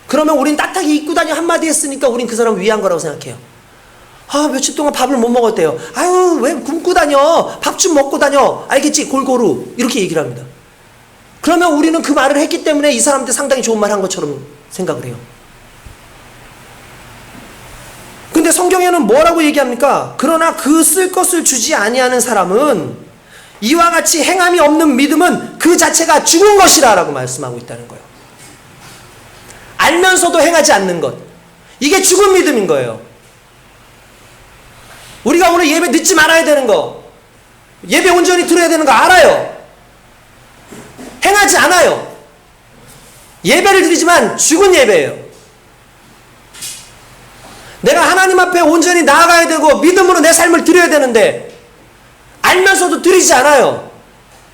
그러면 우린 따뜻하게 입고 다니 한마디 했으니까 우린 그 사람 위한 거라고 생각해요. 며칠 동안 밥을 못 먹었대요. 아유, 왜 굶고 다녀? 밥 좀 먹고 다녀. 알겠지? 골고루. 이렇게 얘기를 합니다. 그러면 우리는 그 말을 했기 때문에 이 사람한테 상당히 좋은 말 한 것처럼 생각을 해요. 근데 성경에는 뭐라고 얘기합니까? 그러나 그 쓸 것을 주지 아니하는 사람은 이와 같이 행함이 없는 믿음은 그 자체가 죽은 것이라 라고 말씀하고 있다는 거예요. 알면서도 행하지 않는 것. 이게 죽은 믿음인 거예요. 우리가 오늘 예배 늦지 말아야 되는 거, 예배 온전히 들어야 되는 거 알아요. 행하지 않아요. 예배를 드리지만 죽은 예배예요. 내가 하나님 앞에 온전히 나아가야 되고 믿음으로 내 삶을 드려야 되는데 알면서도 드리지 않아요.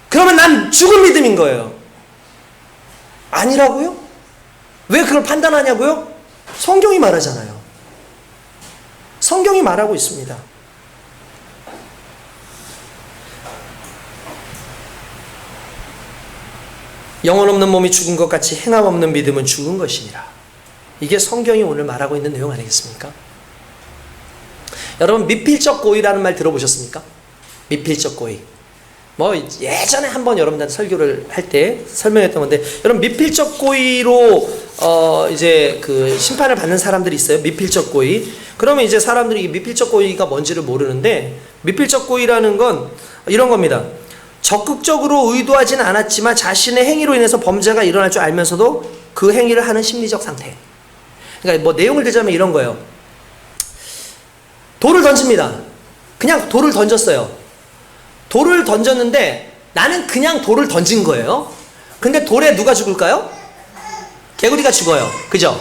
그러면 난 죽은 믿음인 거예요. 아니라고요? 왜 그걸 판단하냐고요? 성경이 말하잖아요. 성경이 말하고 있습니다. 영혼 없는 몸이 죽은 것 같이 행함 없는 믿음은 죽은 것이니라. 이게 성경이 오늘 말하고 있는 내용 아니겠습니까? 여러분, 미필적 고의라는 말 들어보셨습니까? 미필적 고의. 예전에 한번 여러분들한테 설교를 할 때 설명했던 건데, 여러분, 미필적 고의로 이제 그 심판을 받는 사람들이 있어요. 미필적 고의. 그러면 이제 사람들이 이 미필적 고의가 뭔지를 모르는데, 미필적 고의라는 건 이런 겁니다. 적극적으로 의도하지는 않았지만 자신의 행위로 인해서 범죄가 일어날 줄 알면서도 그 행위를 하는 심리적 상태. 그러니까 내용을 들자면 이런 거예요. 돌을 던집니다. 그냥 돌을 던졌어요. 돌을 던졌는데 나는 그냥 돌을 던진 거예요. 근데 돌에 누가 죽을까요? 개구리가 죽어요. 그죠?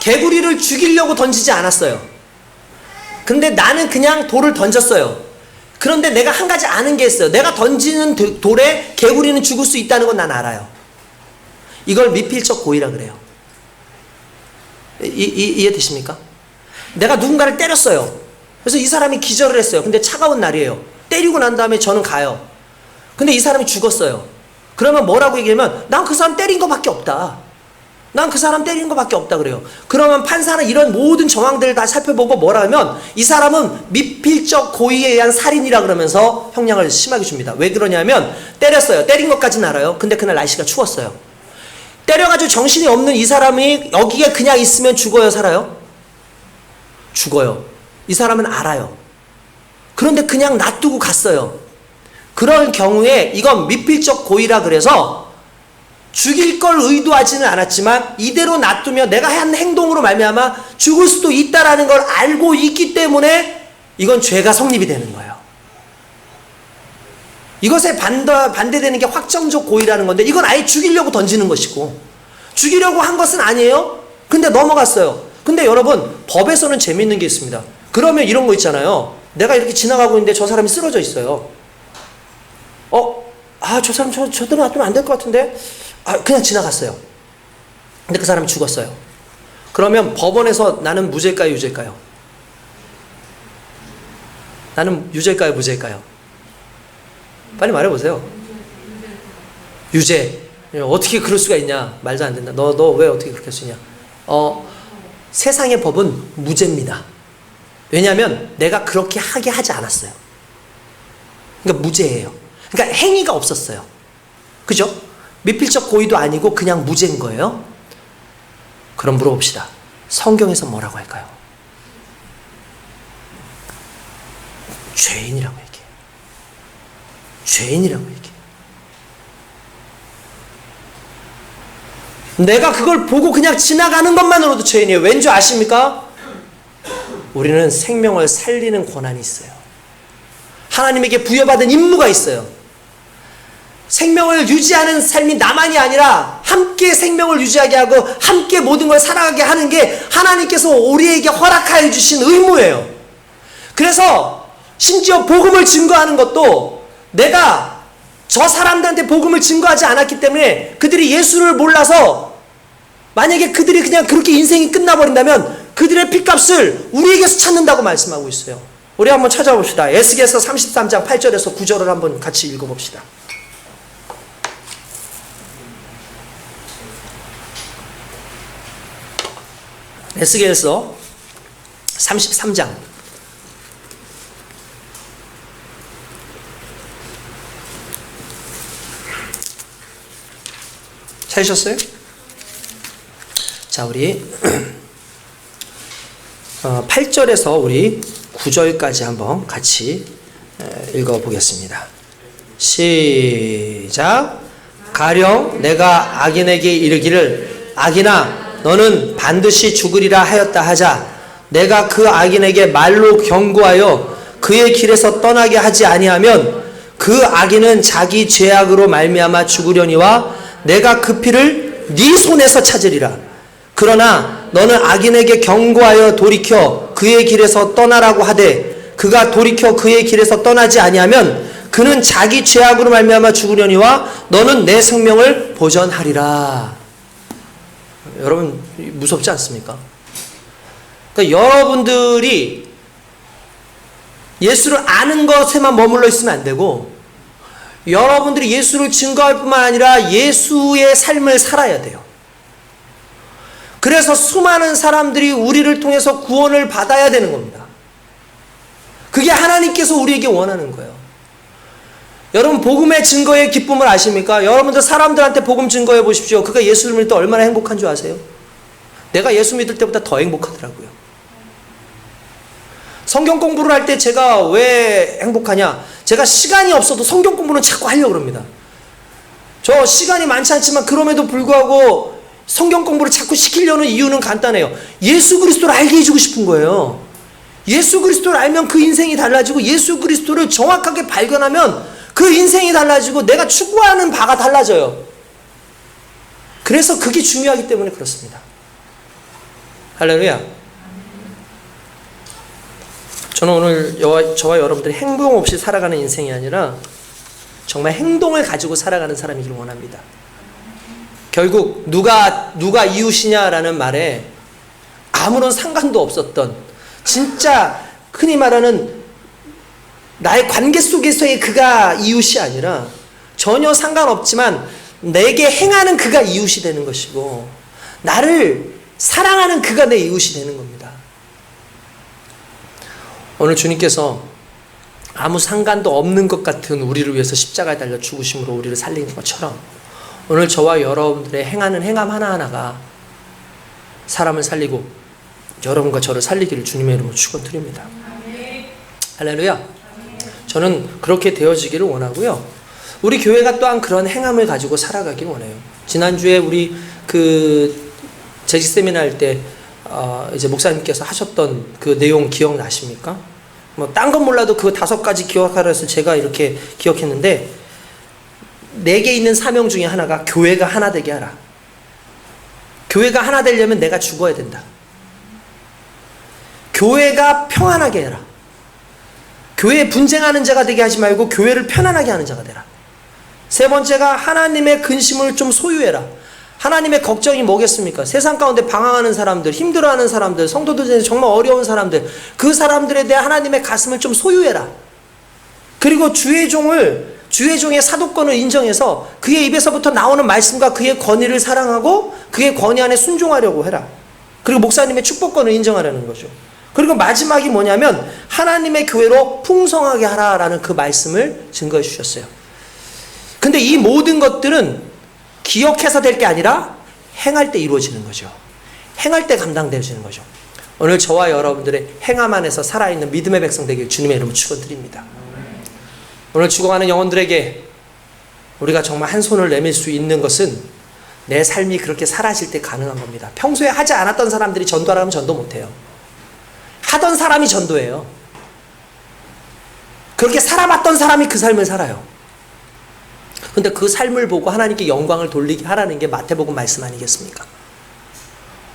개구리를 죽이려고 던지지 않았어요. 근데 나는 그냥 돌을 던졌어요. 그런데 내가 한 가지 아는 게 있어요. 내가 던지는 돌에 개구리는 죽을 수 있다는 건 난 알아요. 이걸 미필적 고의라 그래요. 이해되십니까? 내가 누군가를 때렸어요. 그래서 이 사람이 기절을 했어요. 근데 차가운 날이에요. 때리고 난 다음에 저는 가요. 근데 이 사람이 죽었어요. 그러면 뭐라고 얘기하면 난 그 사람 때린 것밖에 없다. 난 그 사람 때리는 것밖에 없다 그래요. 그러면 판사는 이런 모든 정황들을 다 살펴보고 뭐라 하면 이 사람은 미필적 고의에 의한 살인이라 그러면서 형량을 심하게 줍니다. 왜 그러냐면 때렸어요. 때린 것까지는 알아요. 근데 그날 날씨가 추웠어요. 때려가지고 정신이 없는 이 사람이 여기에 그냥 있으면 죽어요, 살아요? 죽어요. 이 사람은 알아요. 그런데 그냥 놔두고 갔어요. 그럴 경우에 이건 미필적 고의라 그래서 죽일 걸 의도하지는 않았지만 이대로 놔두면 내가 한 행동으로 말미암아 죽을 수도 있다라는 걸 알고 있기 때문에 이건 죄가 성립이 되는 거예요. 이것에 반대되는 게 확정적 고의라는 건데 이건 아예 죽이려고 던지는 것이고 죽이려고 한 것은 아니에요. 근데 넘어갔어요. 근데 여러분, 법에서는 재미있는 게 있습니다. 그러면 이런 거 있잖아요. 내가 이렇게 지나가고 있는데 저 사람이 쓰러져 있어요. 저 사람 저대로 놔두면 안 될 것 같은데 그냥 지나갔어요. 근데 그 사람이 죽었어요. 그러면 법원에서 나는 무죄일까요, 유죄일까요? 나는 유죄일까요, 무죄일까요? 빨리 말해보세요. 유죄. 어떻게 그럴 수가 있냐? 말도 안 된다. 너 왜 어떻게 그렇게 할 수 있냐? 세상의 법은 무죄입니다. 왜냐하면 내가 그렇게 하게 하지 않았어요. 그러니까 무죄예요. 그러니까 행위가 없었어요. 그죠? 미필적 고의도 아니고 그냥 무죄인 거예요. 그럼 물어봅시다. 성경에서 뭐라고 할까요? 죄인이라고 얘기해요. 죄인이라고 얘기해요. 내가 그걸 보고 그냥 지나가는 것만으로도 죄인이에요. 왠 줄 아십니까? 우리는 생명을 살리는 권한이 있어요. 하나님에게 부여받은 임무가 있어요. 생명을 유지하는 삶이 나만이 아니라 함께 생명을 유지하게 하고 함께 모든 걸 살아가게 하는 게 하나님께서 우리에게 허락하여 주신 의무예요. 그래서 심지어 복음을 증거하는 것도 내가 저 사람들한테 복음을 증거하지 않았기 때문에 그들이 예수를 몰라서 만약에 그들이 그냥 그렇게 인생이 끝나버린다면 그들의 핏값을 우리에게서 찾는다고 말씀하고 있어요. 우리 한번 찾아봅시다. 에스겔서 33장 8절에서 9절을 한번 같이 읽어봅시다. 에스겔서 33장. 찾으셨어요? 자, 우리 8절에서 우리 9절까지 한번 같이 읽어보겠습니다. 시작. 가령 내가 악인에게 이르기를 악인아 너는 반드시 죽으리라 하였다 하자 내가 그 악인에게 말로 경고하여 그의 길에서 떠나게 하지 아니하면 그 악인은 자기 죄악으로 말미암아 죽으려니와 내가 그 피를 네 손에서 찾으리라. 그러나 너는 악인에게 경고하여 돌이켜 그의 길에서 떠나라고 하되 그가 돌이켜 그의 길에서 떠나지 아니하면 그는 자기 죄악으로 말미암아 죽으려니와 너는 내 생명을 보전하리라. 여러분 무섭지 않습니까? 그러니까 여러분들이 예수를 아는 것에만 머물러 있으면 안 되고 여러분들이 예수를 증거할 뿐만 아니라 예수의 삶을 살아야 돼요. 그래서 수많은 사람들이 우리를 통해서 구원을 받아야 되는 겁니다. 그게 하나님께서 우리에게 원하는 거예요. 여러분 복음의 증거의 기쁨을 아십니까? 여러분들 사람들한테 복음 증거해 보십시오. 그가 예수를 믿을 때 얼마나 행복한 줄 아세요? 내가 예수 믿을 때보다 더 행복하더라고요. 성경 공부를 할 때 제가 왜 행복하냐? 제가 시간이 없어도 성경 공부는 자꾸 하려고 합니다. 저 시간이 많지 않지만 그럼에도 불구하고 성경 공부를 자꾸 시키려는 이유는 간단해요. 예수 그리스도를 알게 해주고 싶은 거예요. 예수 그리스도를 알면 그 인생이 달라지고 예수 그리스도를 정확하게 발견하면 그 인생이 달라지고 내가 추구하는 바가 달라져요. 그래서 그게 중요하기 때문에 그렇습니다. 할렐루야. 저는 오늘 저와 여러분들이 행동 없이 살아가는 인생이 아니라 정말 행동을 가지고 살아가는 사람이길 원합니다. 결국 누가 이웃이냐라는 말에 아무런 상관도 없었던 진짜 흔히 말하는 나의 관계 속에서의 그가 이웃이 아니라 전혀 상관없지만 내게 행하는 그가 이웃이 되는 것이고 나를 사랑하는 그가 내 이웃이 되는 겁니다. 오늘 주님께서 아무 상관도 없는 것 같은 우리를 위해서 십자가에 달려 죽으심으로 우리를 살리는 것처럼 오늘 저와 여러분들의 행하는 행함 하나하나가 사람을 살리고 여러분과 저를 살리기를 주님의 이름으로 축원드립니다. 할렐루야. 저는 그렇게 되어지기를 원하고요. 우리 교회가 또한 그런 행함을 가지고 살아가기를 원해요. 지난주에 우리 그 재직 세미나 할 때 이제 목사님께서 하셨던 그 내용 기억나십니까? 뭐 딴 건 몰라도 그 5가지 기억하라 해서 제가 이렇게 기억했는데 내게 있는 사명 중에 하나가 교회가 하나 되게 하라. 교회가 하나 되려면 내가 죽어야 된다. 교회가 평안하게 해라. 교회에 분쟁하는 자가 되게 하지 말고 교회를 편안하게 하는 자가 되라. 세 번째가 하나님의 근심을 좀 소유해라. 하나님의 걱정이 뭐겠습니까? 세상 가운데 방황하는 사람들, 힘들어하는 사람들, 성도들 중에 정말 어려운 사람들, 그 사람들에 대해 하나님의 가슴을 좀 소유해라. 그리고 주의 종의 사도권을 인정해서 그의 입에서부터 나오는 말씀과 그의 권위를 사랑하고 그의 권위 안에 순종하려고 해라. 그리고 목사님의 축복권을 인정하라는 거죠. 그리고 마지막이 뭐냐면 하나님의 교회로 풍성하게 하라라는 그 말씀을 증거해 주셨어요. 근데 이 모든 것들은 기억해서 될 게 아니라 행할 때 이루어지는 거죠. 행할 때 감당되어지는 거죠. 오늘 저와 여러분들의 행함 안에서 살아있는 믿음의 백성 되길 주님의 이름으로 축원드립니다. 오늘 죽어가는 영혼들에게 우리가 정말 한 손을 내밀 수 있는 것은 내 삶이 그렇게 사라질 때 가능한 겁니다. 평소에 하지 않았던 사람들이 전도하라면 전도 못해요. 하던 사람이 전도해요. 그렇게 살아봤던 사람이 그 삶을 살아요. 근데 그 삶을 보고 하나님께 영광을 돌리게 하라는 게 마태복음 말씀 아니겠습니까?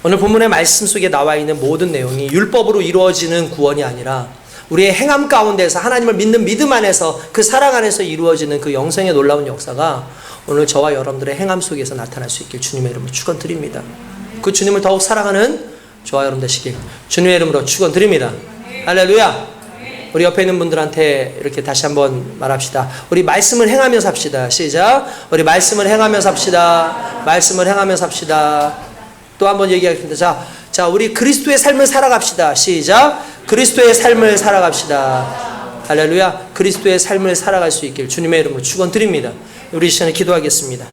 오늘 본문의 말씀 속에 나와 있는 모든 내용이 율법으로 이루어지는 구원이 아니라 우리의 행함 가운데서 하나님을 믿는 믿음 안에서 그 사랑 안에서 이루어지는 그 영생의 놀라운 역사가 오늘 저와 여러분들의 행함 속에서 나타날 수 있길 주님의 이름으로 축원드립니다. 그 주님을 더욱 사랑하는 저와 여러분 되시길 주님의 이름으로 축원드립니다. 할렐루야. 우리 옆에 있는 분들한테 이렇게 다시 한번 말합시다. 우리 말씀을 행하며 삽시다. 시작. 우리 말씀을 행하며 삽시다. 말씀을 행하며 삽시다. 또 한번 얘기하겠습니다. 자, 자, 우리 그리스도의 삶을 살아갑시다. 시작. 그리스도의 삶을 살아갑시다. 할렐루야. 그리스도의 삶을 살아갈 수 있길 주님의 이름으로 축원드립니다. 우리 이 시간에 기도하겠습니다.